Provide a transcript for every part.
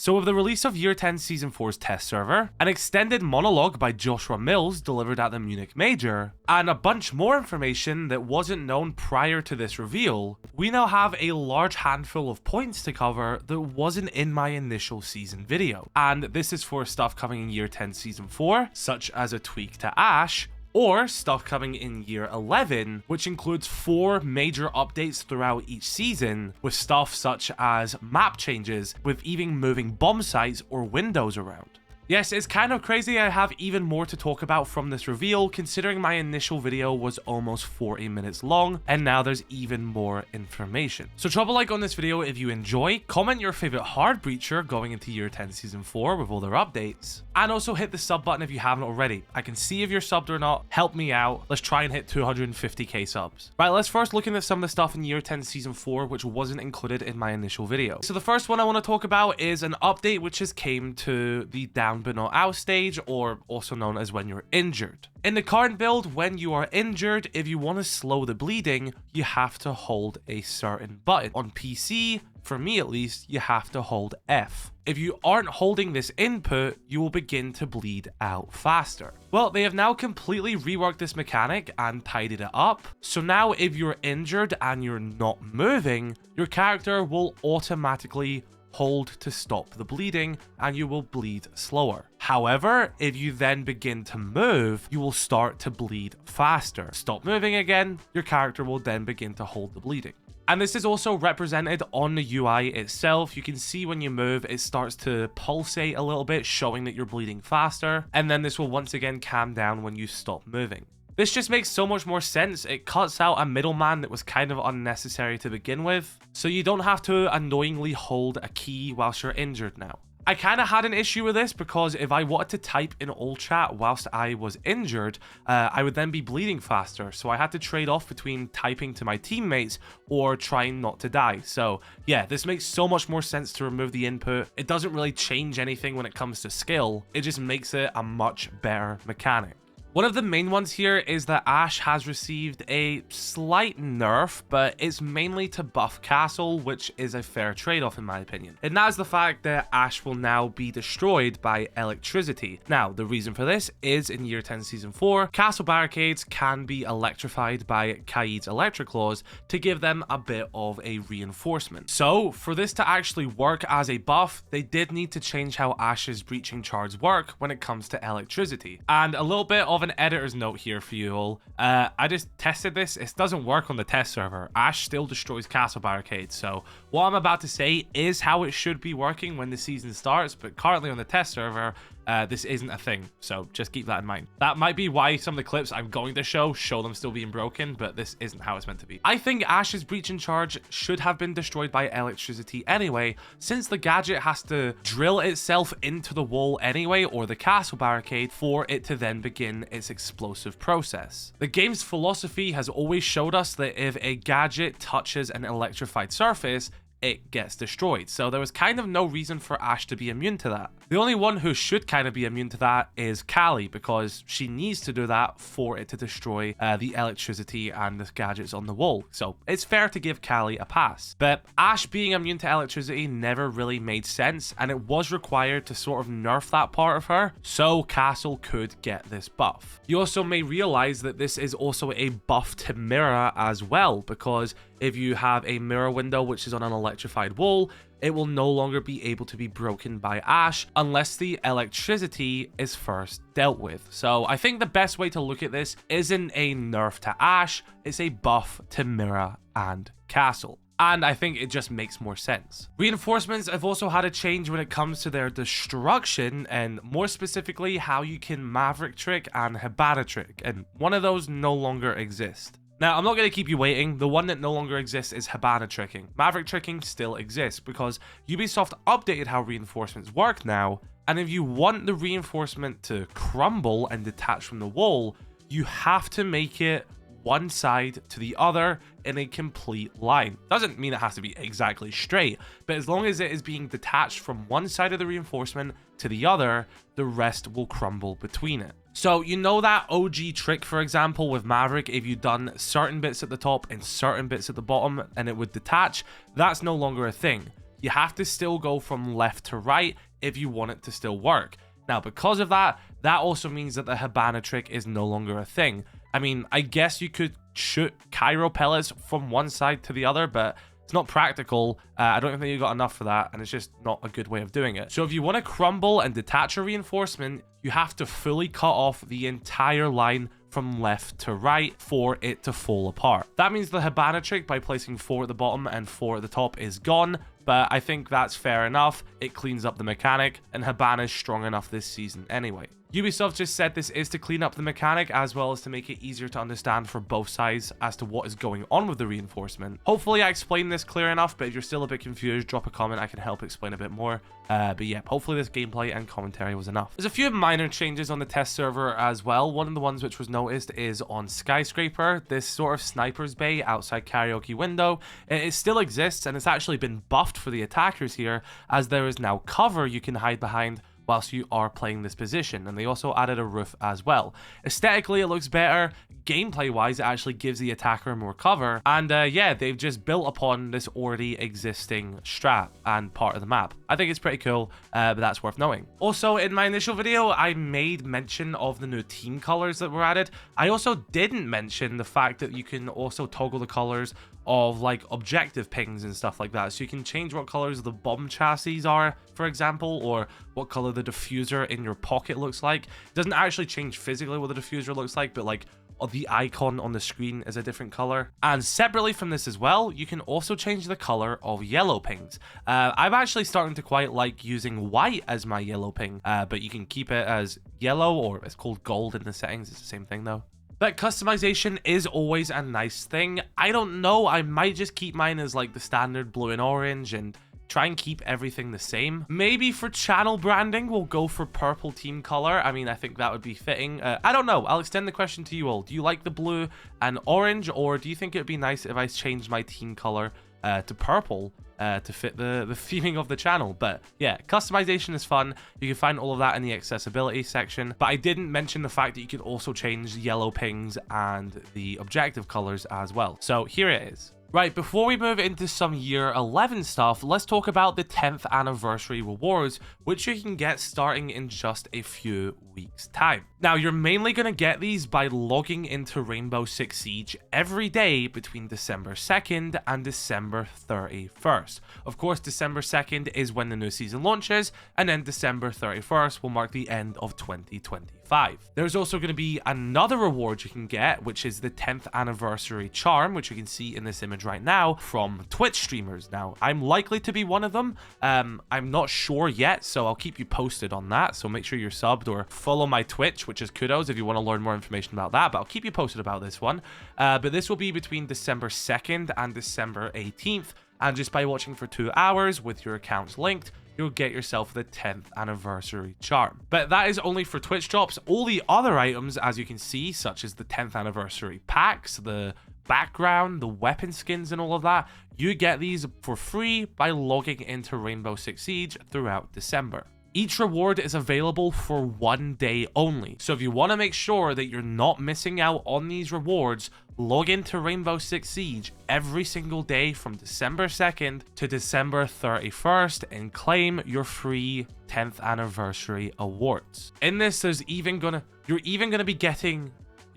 So with the release of Year 10 Season 4's test server, an extended monologue by Joshua Mills delivered at the Munich Major, and a bunch more information that wasn't known prior to this reveal, we now have a large handful of points to cover that wasn't in my initial season video. And this is for stuff coming in Year 10 Season 4, such as a tweak to Ashe, or stuff coming in Year 11, which includes 4 major updates throughout each season, with stuff such as map changes, with even moving bomb sites or windows around. Yes, it's kind of crazy I have even more to talk about from this reveal, considering my initial video was almost 40 minutes long, and now there's even more information. So drop a like on this video if you enjoy, comment your favorite hard breacher going into Year 10 Season 4 with all their updates, and also hit the sub button if you haven't already. I can see if you're subbed or not, help me out, let's try and hit 250k subs. Right, let's first look into some of the stuff in Year 10 Season 4 which wasn't included in my initial video. So the first one I want to talk about is an update which has came to the down but not out stage, or also known as when you're injured. In the current build, when you are injured, if you want to slow the bleeding, you have to hold a certain button. On PC, for me at least, you have to hold F. If you aren't holding this input, you will begin to bleed out faster. Well, they have now completely reworked this mechanic and tidied it up. So now if you're injured and you're not moving, your character will automatically hold to stop the bleeding and you will bleed slower. However, if you then begin to move, you will start to bleed faster. Stop moving again, your character will then begin to hold the bleeding. And this is also represented on the UI itself. You can see when you move, it starts to pulsate a little bit, showing that you're bleeding faster. And then this will once again calm down when you stop moving. This just makes so much more sense. It cuts out a middleman that was kind of unnecessary to begin with, so you don't have to annoyingly hold a key whilst you're injured now. I kind of had an issue with this because if I wanted to type in all chat whilst I was injured, I would then be bleeding faster, so I had to trade off between typing to my teammates or trying not to die. So yeah, this makes so much more sense to remove the input. It doesn't really change anything when it comes to skill, it just makes it a much better mechanic. One of the main ones here is that Ashe has received a slight nerf, but it's mainly to buff Castle, which is a fair trade-off in my opinion. And that is the fact that Ashe will now be destroyed by electricity. Now, the reason for this is in Year 10 Season 4, Castle barricades can be electrified by Kaze's electric laws to give them a bit of a reinforcement. So, for this to actually work as a buff, they did need to change how Ashe's breaching charge work when it comes to electricity. And a little bit of an editor's note here for you all. I just tested this. It doesn't work on the test server. Ashe still destroys castle barricades. So what I'm about to say is how it should be working when the season starts, but currently on the test server, this isn't a thing, so just keep that in mind. That might be why some of the clips I'm going to show them still being broken, but this isn't how it's meant to be. I think Ashe's breach in charge should have been destroyed by electricity anyway, since the gadget has to drill itself into the wall anyway, or the castle barricade, for it to then begin its explosive process. The game's philosophy has always showed us that if a gadget touches an electrified surface, it gets destroyed. So there was kind of no reason for Ashe to be immune to that. The only one who should kind of be immune to that is Callie, because she needs to do that for it to destroy the electricity and the gadgets on the wall. So it's fair to give Callie a pass. But Ashe being immune to electricity never really made sense, and it was required to sort of nerf that part of her so Castle could get this buff. You also may realize that this is also a buff to mirror as well, because if you have a mirror window which is on an electrified wall, it will no longer be able to be broken by Ashe unless the electricity is first dealt with. So I think the best way to look at this isn't a nerf to Ashe, it's a buff to mirror and Castle. And I think it just makes more sense. Reinforcements have also had a change when it comes to their destruction, and more specifically how you can Maverick trick and Hibana trick, and one of those no longer exists. Now, I'm not going to keep you waiting. The one that no longer exists is Hibana tricking. Maverick tricking still exists because Ubisoft updated how reinforcements work now, and if you want the reinforcement to crumble and detach from the wall, you have to make it one side to the other in a complete line. Doesn't mean it has to be exactly straight, but as long as it is being detached from one side of the reinforcement to the other, the rest will crumble between it. So you know that OG trick, for example, with Maverick, if you've done certain bits at the top and certain bits at the bottom and it would detach, that's no longer a thing. you have to still go from left to right if you want it to still work. Now, because of that, that also means that the Hibana trick is no longer a thing. I mean, I guess you could shoot Cairo pellets from one side to the other, but it's not practical. I don't think you got enough for that, and it's just not a good way of doing it. So if you want to crumble and detach a reinforcement, you have to fully cut off the entire line from left to right for it to fall apart. That means the Hibana trick by placing 4 at the bottom and 4 at the top is gone, but I think that's fair enough. It cleans up the mechanic, and Hibana is strong enough this season anyway. Ubisoft just said this is to clean up the mechanic as well as to make it easier to understand for both sides as to what is going on with the reinforcement. Hopefully I explained this clear enough, but if you're still a bit confused, drop a comment, I can help explain a bit more. But yeah, hopefully this gameplay and commentary was enough. There's a few minor changes on the test server as well. One of the ones which was noticed is on Skyscraper, this sort of sniper's bay outside karaoke window. It still exists, and it's actually been buffed for the attackers here, as there is now cover you can hide behind whilst you are playing this position, and they also added a roof as well. Aesthetically, it looks better. Gameplay wise, it actually gives the attacker more cover, and yeah, they've just built upon this already existing strat and part of the map. I think it's pretty cool, but that's worth knowing. Also, in my initial video, I made mention of the new team colors that were added. I also didn't mention the fact that you can also toggle the colors of like objective pings and stuff like that, so you can change what colors the bomb chassis are, for example, or what color the diffuser in your pocket looks like. It doesn't actually change physically what the diffuser looks like, but like the icon on the screen is a different color. And separately from this as well, you can also change the color of yellow pings. I'm actually starting to quite like using white as my yellow ping, but you can keep it as yellow, or it's called gold in the settings. It's the same thing though. But customization is always a nice thing. I don't know, I might just keep mine as like the standard blue and orange and try and keep everything the same. Maybe for channel branding, we'll go for purple team color. I mean, I think that would be fitting. I don't know. I'll extend the question to you all. Do you like the blue and orange, or do you think it would be nice if I changed my team color to purple to fit the theming of the channel? But yeah, customization is fun. You can find all of that in the accessibility section, but I didn't mention the fact that you could also change yellow pings and the objective colors as well. So here it is. Right, before we move into some year 11 stuff, let's talk about the 10th anniversary rewards, which you can get starting in just a few weeks' time. Now, you're mainly going to get these by logging into Rainbow Six Siege every day between December 2nd and December 31st. Of course, December 2nd is when the new season launches, and then December 31st will mark the end of 2025. There's also going to be another reward you can get, which is the 10th anniversary charm, which you can see in this image right now from Twitch streamers. Now, I'm likely to be one of them. I'm not sure yet, so I'll keep you posted on that. So make sure you're subbed or follow my Twitch, which is Kudos, if you want to learn more information about that, but I'll keep you posted about this one. But this will be between December 2nd and December 18th, and just by watching for 2 hours with your accounts linked, you'll get yourself the 10th anniversary charm. But that is only for Twitch drops. All the other items, as you can see, such as the 10th anniversary packs, the background, the weapon skins, and all of that, you get these for free by logging into Rainbow Six Siege throughout December. Each reward is available for 1 day only, so if you want to make sure that you're not missing out on these rewards, log into Rainbow Six Siege every single day from December 2nd to December 31st and claim your free 10th anniversary awards. In this, you're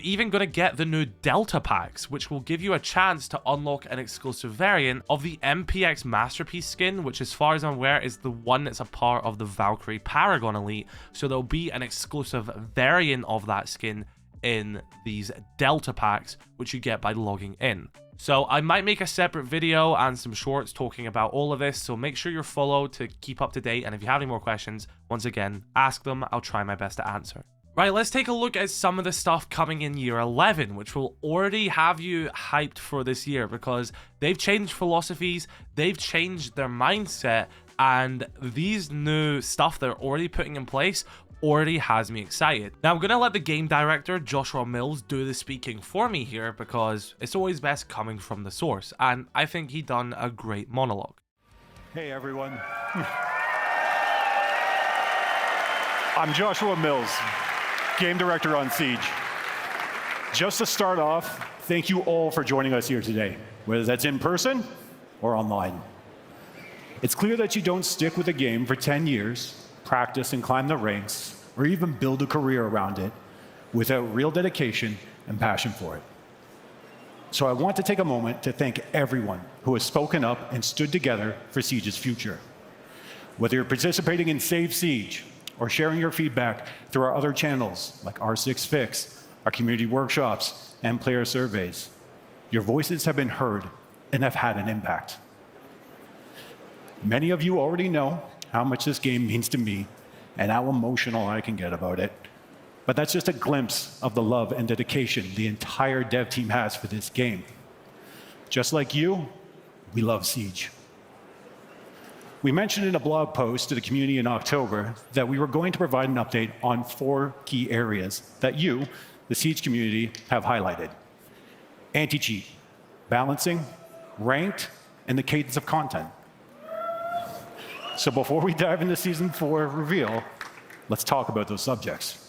even gonna get the new Delta packs, which will give you a chance to unlock an exclusive variant of the MPX Masterpiece skin, which as far as I'm aware is the one that's a part of the Valkyrie Paragon Elite. So there'll be an exclusive variant of that skin in these Delta packs, which you get by logging in. So I might make a separate video and some shorts talking about all of this, so make sure you're followed to keep up to date, and if you have any more questions, once again, ask them. I'll try my best to answer. Right, let's take a look at some of the stuff coming in year 11, which will already have you hyped for this year, because they've changed philosophies, they've changed their mindset, and these new stuff they're already putting in place already has me excited. Now, I'm going to let the game director, Joshua Mills, do the speaking for me here, because it's always best coming from the source, and I think he done a great monologue. Hey, everyone. I'm Joshua Mills, game director on Siege. Just to start off, thank you all for joining us here today, whether that's in person or online. It's clear that you don't stick with a game for 10 years, practice and climb the ranks, or even build a career around it without real dedication and passion for it. So I want to take a moment to thank everyone who has spoken up and stood together for Siege's future. Whether you're participating in Save Siege or sharing your feedback through our other channels like R6 Fix, our community workshops, and player surveys, your voices have been heard and have had an impact. Many of you already know how much this game means to me and how emotional I can get about it. But that's just a glimpse of the love and dedication the entire dev team has for this game. Just like you, we love Siege. We mentioned in a blog post to the community in October that we were going to provide an update on 4 key areas that you, the Siege community, have highlighted: anti-cheat, balancing, ranked, and the cadence of content. So before we dive into Season 4 reveal, let's talk about those subjects.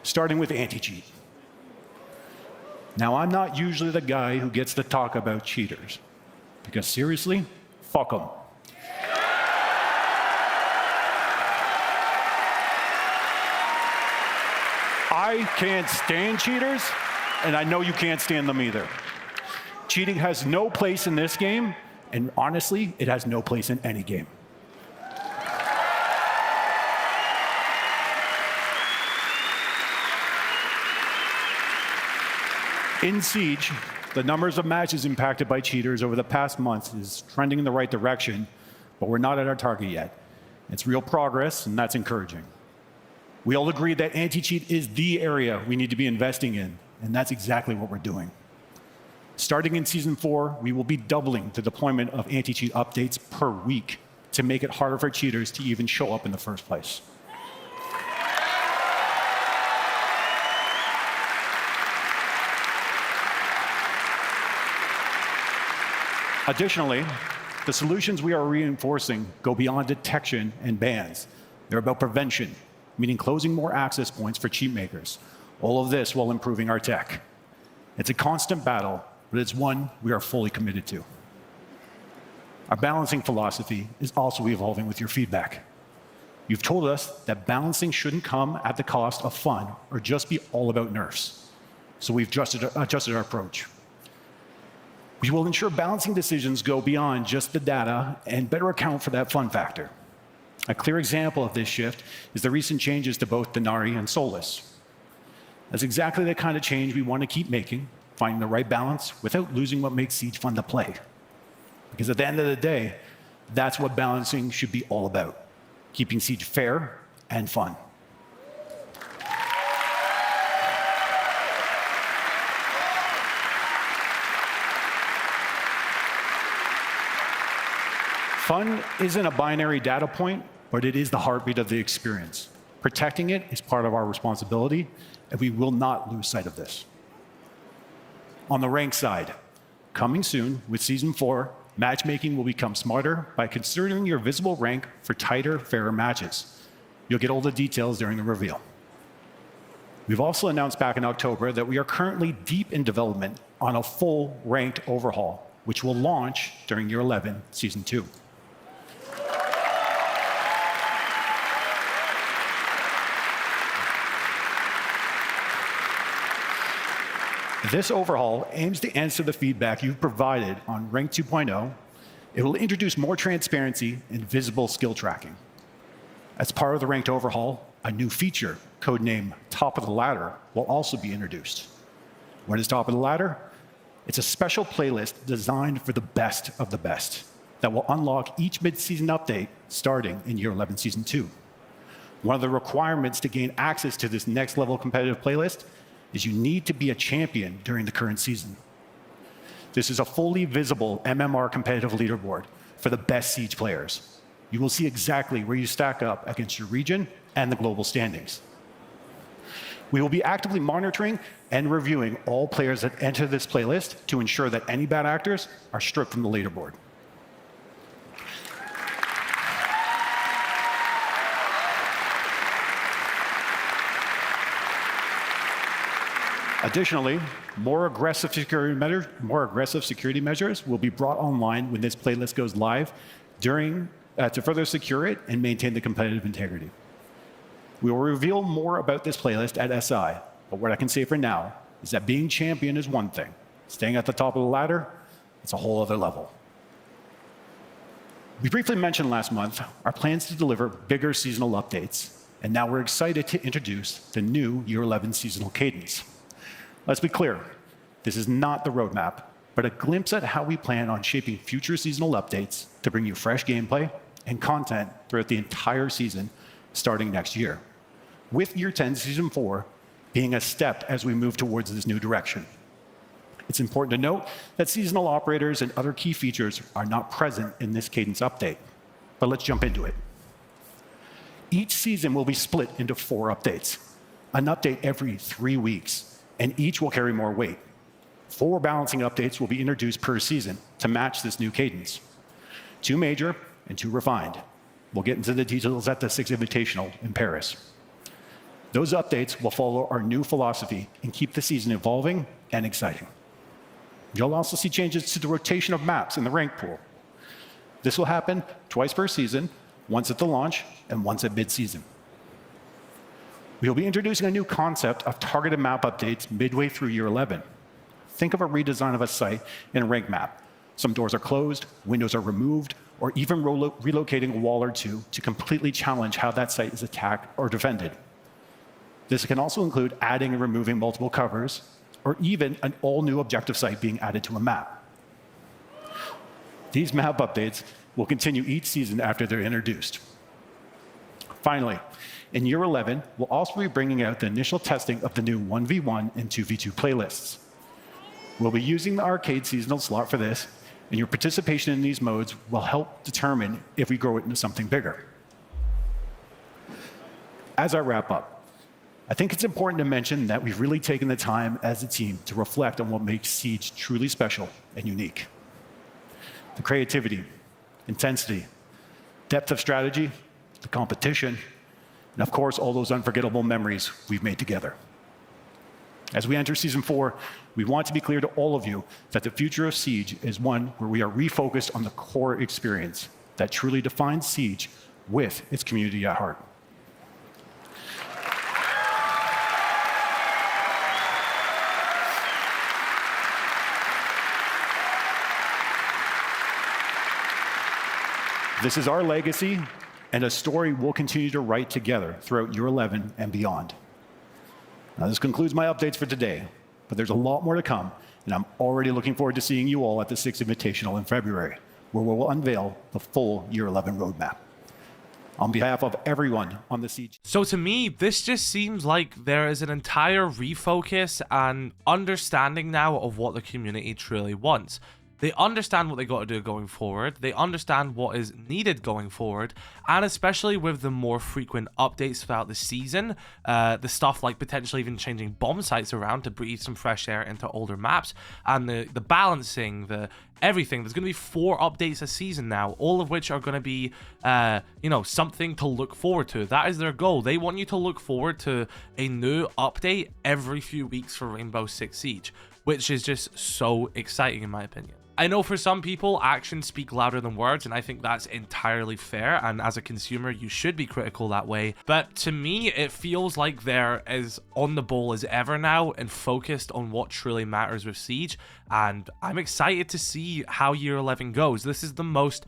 Starting with anti-cheat. Now, I'm not usually the guy who gets to talk about cheaters, because seriously, fuck them. I can't stand cheaters, and I know you can't stand them either. Cheating has no place in this game, and honestly, it has no place in any game. In Siege, the numbers of matches impacted by cheaters over the past months is trending in the right direction, but we're not at our target yet. It's real progress, and that's encouraging. We all agree that anti-cheat is the area we need to be investing in, and that's exactly what we're doing. Starting in Season 4, we will be doubling the deployment of anti-cheat updates per week to make it harder for cheaters to even show up in the first place. Additionally, the solutions we are reinforcing go beyond detection and bans. They're about prevention, meaning closing more access points for cheat makers. All of this while improving our tech. It's a constant battle, but it's one we are fully committed to. Our balancing philosophy is also evolving with your feedback. You've told us that balancing shouldn't come at the cost of fun or just be all about nerfs. So we've adjusted our approach. We will ensure balancing decisions go beyond just the data and better account for that fun factor. A clear example of this shift is the recent changes to both Denari and Solus. That's exactly the kind of change we want to keep making, finding the right balance without losing what makes Siege fun to play. Because at the end of the day, that's what balancing should be all about, keeping Siege fair and fun. Fun isn't a binary data point, but it is the heartbeat of the experience. Protecting it is part of our responsibility, and we will not lose sight of this. On the rank side, coming soon with Season 4, matchmaking will become smarter by considering your visible rank for tighter, fairer matches. You'll get all the details during the reveal. We've also announced back in October that we are currently deep in development on a full ranked overhaul, which will launch during Year 11, Season 2. This overhaul aims to answer the feedback you've provided on Rank 2.0. It will introduce more transparency and visible skill tracking. As part of the ranked overhaul, a new feature, codenamed Top of the Ladder, will also be introduced. What is Top of the Ladder? It's a special playlist designed for the best of the best that will unlock each mid-season update starting in Year 11, Season 2. One of the requirements to gain access to this next-level competitive playlist is you need to be a champion during the current season. This is a fully visible MMR competitive leaderboard for the best Siege players. You will see exactly where you stack up against your region and the global standings. We will be actively monitoring and reviewing all players that enter this playlist to ensure that any bad actors are stripped from the leaderboard. Additionally, more aggressive security measures will be brought online when this playlist goes live to further secure it and maintain the competitive integrity. We will reveal more about this playlist at SI, but what I can say for now is that being champion is one thing. Staying at the top of the ladder, it's a whole other level. We briefly mentioned last month our plans to deliver bigger seasonal updates, and now we're excited to introduce the new Year 11 seasonal cadence. Let's be clear, this is not the roadmap, but a glimpse at how we plan on shaping future seasonal updates to bring you fresh gameplay and content throughout the entire season starting next year, with Year 10 Season 4 being a step as we move towards this new direction. It's important to note that seasonal operators and other key features are not present in this cadence update, but let's jump into it. Each season will be split into 4 updates, an update every 3 weeks, and each will carry more weight. 4 balancing updates will be introduced per season to match this new cadence. 2 major and 2 refined. We'll get into the details at the 6 Invitational in Paris. Those updates will follow our new philosophy and keep the season evolving and exciting. You'll also see changes to the rotation of maps in the rank pool. This will happen twice per season, once at the launch and once at mid-season. We'll be introducing a new concept of targeted map updates midway through Year 11. Think of a redesign of a site in a rank map. Some doors are closed, windows are removed, or even relocating a wall or 2 to completely challenge how that site is attacked or defended. This can also include adding and removing multiple covers, or even an all-new objective site being added to a map. These map updates will continue each season after they're introduced. Finally, in Year 11, we'll also be bringing out the initial testing of the new 1v1 and 2v2 playlists. We'll be using the arcade seasonal slot for this, and your participation in these modes will help determine if we grow it into something bigger. As I wrap up, I think it's important to mention that we've really taken the time as a team to reflect on what makes Siege truly special and unique. The creativity, intensity, depth of strategy, the competition, and of course, all those unforgettable memories we've made together. As we enter Season 4, we want to be clear to all of you that the future of Siege is one where we are refocused on the core experience that truly defines Siege with its community at heart. This is our legacy and a story we'll continue to write together throughout Year 11 and beyond. Now, this concludes my updates for today, but there's a lot more to come, and I'm already looking forward to seeing you all at the 6th Invitational in February, where we will unveil the full Year 11 roadmap. On behalf of everyone on the Siege. So to me, this just seems like there is an entire refocus and understanding now of what the community truly wants. They understand what they got to do going forward. They understand what is needed going forward. And especially with the more frequent updates throughout the season, the stuff like potentially even changing bomb sites around to breathe some fresh air into older maps, and the balancing, the everything. There's going to be 4 updates a season now, all of which are going to be, something to look forward to. That is their goal. They want you to look forward to a new update every few weeks for Rainbow Six Siege, which is just so exciting in my opinion. I know for some people, actions speak louder than words, and I think that's entirely fair, and as a consumer, you should be critical that way. But to me, it feels like they're as on the ball as ever now and focused on what truly matters with Siege, and I'm excited to see how Year 11 goes. This is the most,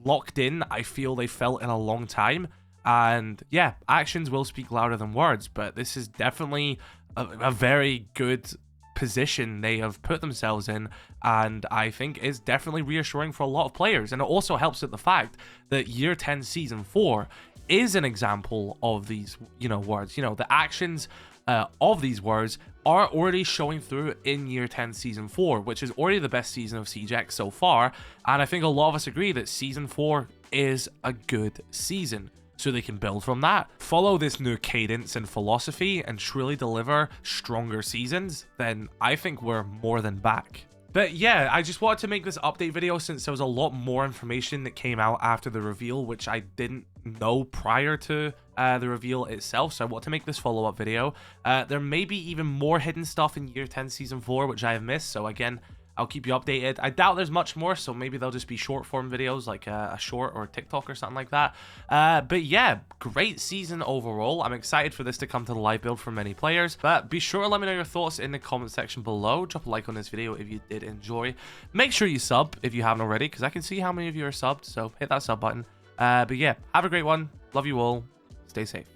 locked in I feel they felt in a long time, and yeah, actions will speak louder than words, but this is definitely a very good position they have put themselves in, and I think is definitely reassuring for a lot of players. And it also helps with the fact that Year 10 Season 4 is an example of these, words. The actions of these words are already showing through in Year 10 Season 4, which is already the best season of Siege X so far, and I think a lot of us agree that Season 4 is a good season. So they can build from that, follow this new cadence and philosophy, and truly deliver stronger seasons, then I think we're more than back. But yeah, I just wanted to make this update video since there was a lot more information that came out after the reveal, which I didn't know prior to the reveal itself, so I want to make this follow-up video. There may be even more hidden stuff in Year 10 Season 4, which I have missed, so again, I'll keep you updated. I doubt there's much more, so maybe they'll just be short form videos, like a short or a TikTok or something like that. But yeah, great season overall. I'm excited for this to come to the live build for many players. But be sure to let me know your thoughts in the comment section below. Drop a like on this video if you did enjoy. Make sure you sub if you haven't already, because I can see how many of you are subbed, so hit that sub button. But yeah, have a great one. Love you all. Stay safe.